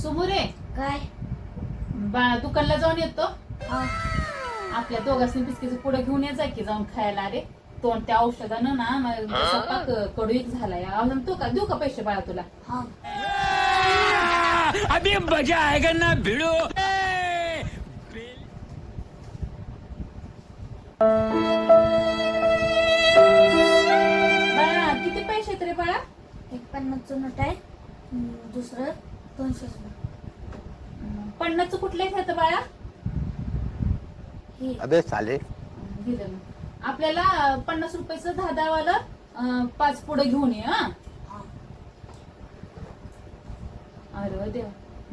सुमुरे काय दुकानला जाऊन येतो. हा आपल्या दोघांनी बिस्किटचं पुढे घेऊन ये जा की जाऊन खायला. रे तोंड त्या औषधानं ना माझा पाक कडूक झालाय. अजून तो का देऊ का पैसे बाळा तुला? हा अभी मजा आएगा ना भिड़ो. बाळा किती पैसे आहेत रे बाळा? एक 50चं नोट आहे, दुसरं 200चं नोट. 50चं कुठलं घेतं बाळा? हे अबे साले. दिलं मग. आपल्याला 50 रुपयाचं 10 वालं 5 पुढे घेऊन ये. हा हा. अरे देव,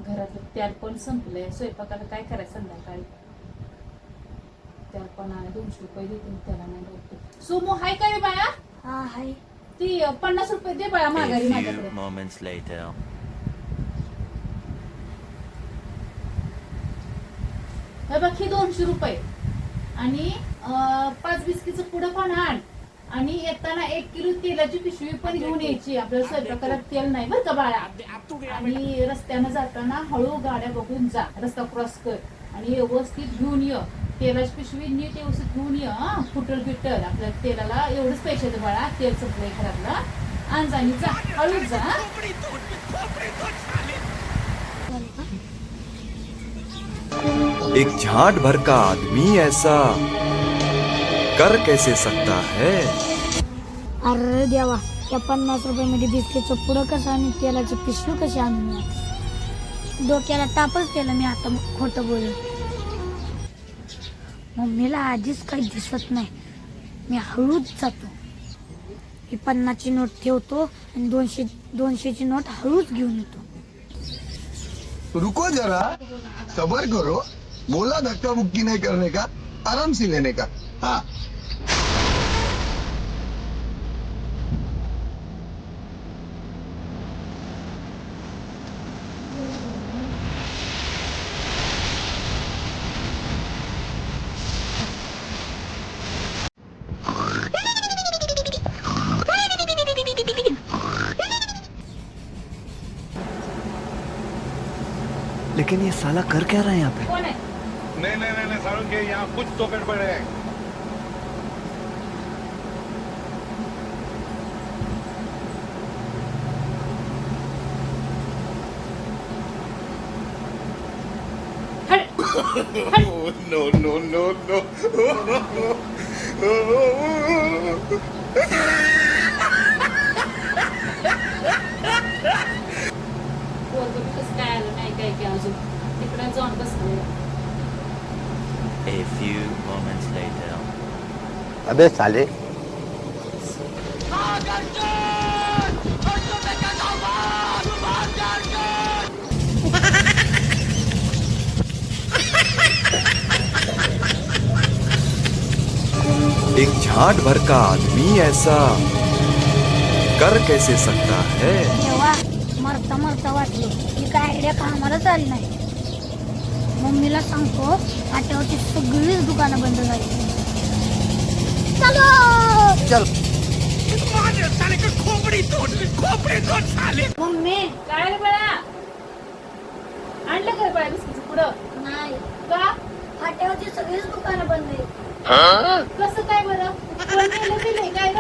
घरातलं त्यात पण संपलंय. स्वयंपाकाला काय करायचं संध्याकाळी? त्यात पण 200 रुपये देते त्याला नाही देते. सुमो हाय काय रे बाळा? हा हाय. ती 50 रुपये दे बाळा माघारी A माझ्याकडे. few moments later. हे बघ ही 200 रुपये आणि 5 बिस्किटचं पुढं पण आण. आणि येताना 1 किलो तेलाची पिशवी पण घेऊन यायची. आपल्याला स्वयंपाकाला तेल नाही बरं का बाळा. आणि रस्त्यानं जाताना हळू गाड्या बघून जा. रस्ता क्रॉस कर आणि व्यवस्थित घेऊन ये. तेलाची पिशवी नीट व्यवस्थित घेऊन ये. फुटल बिटल आपल्या तेलाला एवढंच पैसे दे बाळा. तेल संपलंय घरातलं. आणजानी जा, हळूच जा. एक झाट भर का आदमी ऐसा कर कैसे सकता है. अरे देवा, त्या 50 रुपयामध्ये बिस्किटचं पुढं कसं आणि तेलाची पिशवी कशी आणून या? डोक्याला तापच केलं मी आता खोटं बोलून. मम्मीला आधीच काही दिसत नाही. मी हळूच जातो. ही 50ची नोट ठेवतो आणि 200ची नोट हळूच घेऊन येतो. रुको जरा, सबर करो. बोला धक्का मुक्की नहीं करने का, आराम से लेने का. हाँ. लेकिन ये साला कर क्या रहा है यहाँ पे. कोण आहे? नहीं नहीं नहीं, नहीं सारुण के यहाँ कुछ तो गड़बड़ है. No no no no. पोरगं बी कसं काय आलं नाही काय की अजून तिकडे जाऊन बसले. A few moments later. अबे साले. एक झाट भर का आदमी ऐसा कर कैसे सकता है. देवा, मरता मरता वाटलं की काय आयडिया कामालाच आली नाही. मम्मीला सांगतो आठवची सगळीच दुकानं बंद झाली. चलो चल. मम्मी. काय रे बाळा? आणलं का रे बाळा बिस्किटचं पुढं? नाही, का? फाट्यावरची सगळीच दुकानं बंद आहेत. कसं काय बरं? कोण नेलं दिलंय काय ग?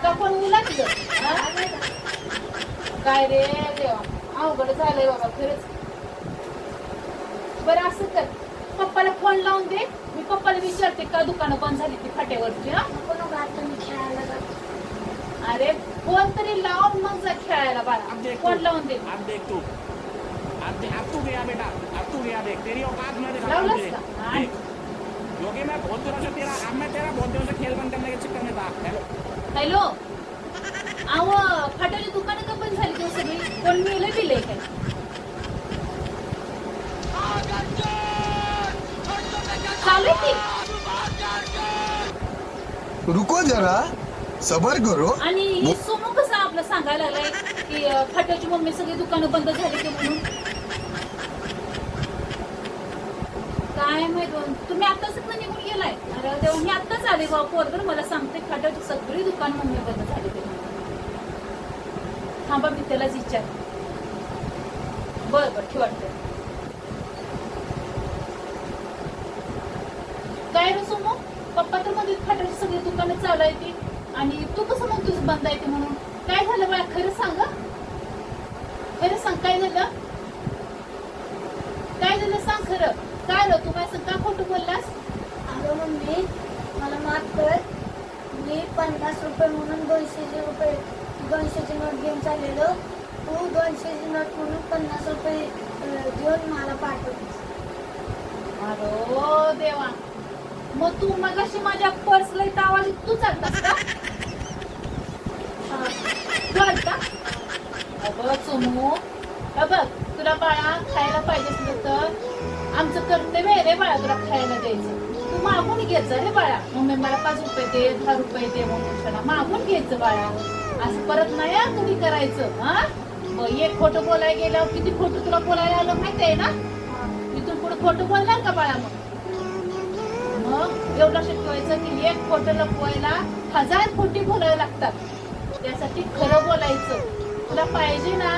का कोण मुलाच काय रे देवा, अवघड झालंय बाबा खरंच. बरं असं कर, पप्पाला फोन लावून दे. मी पप्पाला विचारते का दुकानं बंद झाली ती फाट्यावरची. हा नको नको, आता मी खेळायला जातो. अरे फोन तरी लावून मग जा खेळायला बाळा. फोन लावून दे. अब देख तू. अब तू गया बेटा. अब तू गया देख. तेरी औकात मैं दिखाता हूँ लावलंस तुझे. का? हा. देख. क्योंकि मैं बहुत दिनों से तेरा अब मैं तेरा बहुत दिनों से खेल बंद करने के चक्कर में था. हेलो. हॅलो, अहो फाट्याची दुकानं का बंद झाली ती सगळी? कोण नेलं दिलंय काय? चालू आहे ती. रुको जरा, सबर करो. आणि हे सोनू कसं आपलं सांगायला लागलाय की फाट्याची मम्मी सगळी दुकानं बंद झाली ते म्हणून. काय माहित तुम्ही आताच निघून गेलाय. अरे तेव्हा मी आताच आले बाबा. पोरगर मला सांगते फाट्याची सगळी दुकान मम्मी बंद झाली ते. थांबा मी त्यालाच विचार. बर बर ठेव वाटतं. काय रे सोमू, पप्पा तर मध्ये फाटाची सगळी दुकानं चालायची आणि तू कसं म्हणतोस बंद आहे ते म्हणून? काय झालं बाळा, खरं सांग हं? खरं सांग, काय झालं? काय झालं सांग खरं. काय रे तू काय सांग, का खोटं बोललास? अगं मम्मी मला माफ कर. मी 50 रुपये म्हणून 200ची नोट घेऊन चाललेलो. तू 200ची नोट म्हणून 50 रुपये देऊन मला पाठवलीस. अरे देवा, मग तू मगाशी माझ्या पर्सला इथं आवाज तू चालतास का? चालता? अगं सोमू, बघ तुला बाळा खायला पाहिजे असलं तर आमचं कर्तव्य आहे रे बाळा तुला खायला द्यायचं. तू मागून घ्यायचं रे बाळा. मम्मी मला 5 रुपये दे, 10 रुपये दे म्हणून मागून घ्यायचं बाळा. असं परत नाही हा तुम्ही करायचं. हा मग एक खोटं बोलायला गेल्यावर किती खोटं तुला बोलायला आलं माहिती आहे ना? इथून पुढे खोटं बोलणार का बाळा? मग एवढं लक्षात ठेवायचं की एक खोटं लपवायला 1000 खोटी बोलायला लागतात. त्यासाठी खरं बोलायचं. तुला पाहिजे ना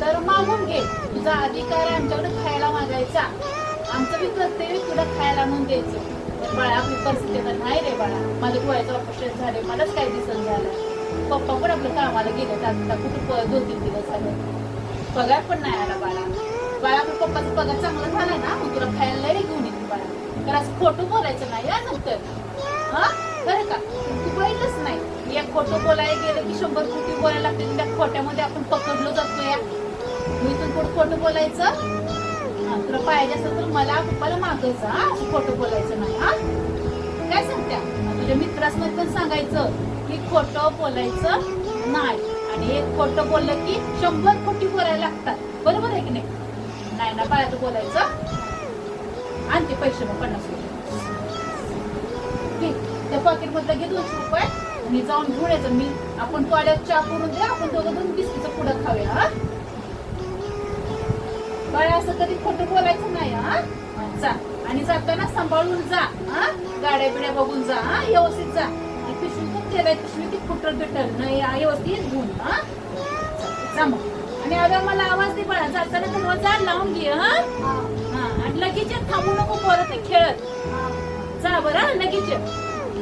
तर मागून घे. तुझा अधिकार आहे आमच्याकडे खायला मागायचा. आमचं बी कर्तव्य तुला खायला आणून द्यायचं. तर बाळा आपली परिस्थिती तर नाही रे बाळा. माझं डोळ्याचं ऑपरेशन झाले, मलाच काही दिसन झालं. पप्पा पण आपलं कामाला गेले, आता कुठं 2-3 दिवस झाले. पगार पण नाही आला बाळा. बाळा आपल्या पप्पाचा पगार चांगला झाला ना मग तुला खायला नाही घेऊन येते बाळा. तर असं खोटं बोलायचं नाही या नंतर. हा खरं का? तू बघितलंच नाही, एक खोटं बोलायला गेलं की 100 खोटी बोलायला लागते. त्या खोट्यामध्ये आपण पकडलो जातो. या इथून पुढे खोटं बोलायचं. तुला पाहिजे असेल तर मला पप्पाला मागायचं. हा असं खोटं बोलायचं नाही. हा काय सांगत्या? तुझ्या मित्रांमध्ये पण सांगायचं की खोटं बोलायचं नाही. आणि एक खोटं बोललं की 100 खोटी बोलायला लागतात. बरोबर आहे की नाही? नाही ना बाळाचं बोलायचं. आणते पैसे मग 50 रुपये. त्या पॉकेट मधलं घे 200 रुपये आणि जाऊन घेऊन यायचं. मी आपण टॉयलेट चहा करून दे, आपण दोघं 2 बिस्कीचं पुढं खाऊया. हा बाळा असं कधी खोटं बोलायचं नाही. हा जा आणि जाताना सांभाळून जा. हा गाड्या बिड्या बघून जा. हा व्यवस्थित जा. पिशवी खूप केलाय, पिशवी ती फुटल बिटल नाही व्यवस्थित घेऊन. हा जा मग. आणि अगं मला आवाज दे बाळा, जाताना दरवाजा लावून घे. हा आणि लगेच थांबू नको परत खेळत. जा बरं लगेच.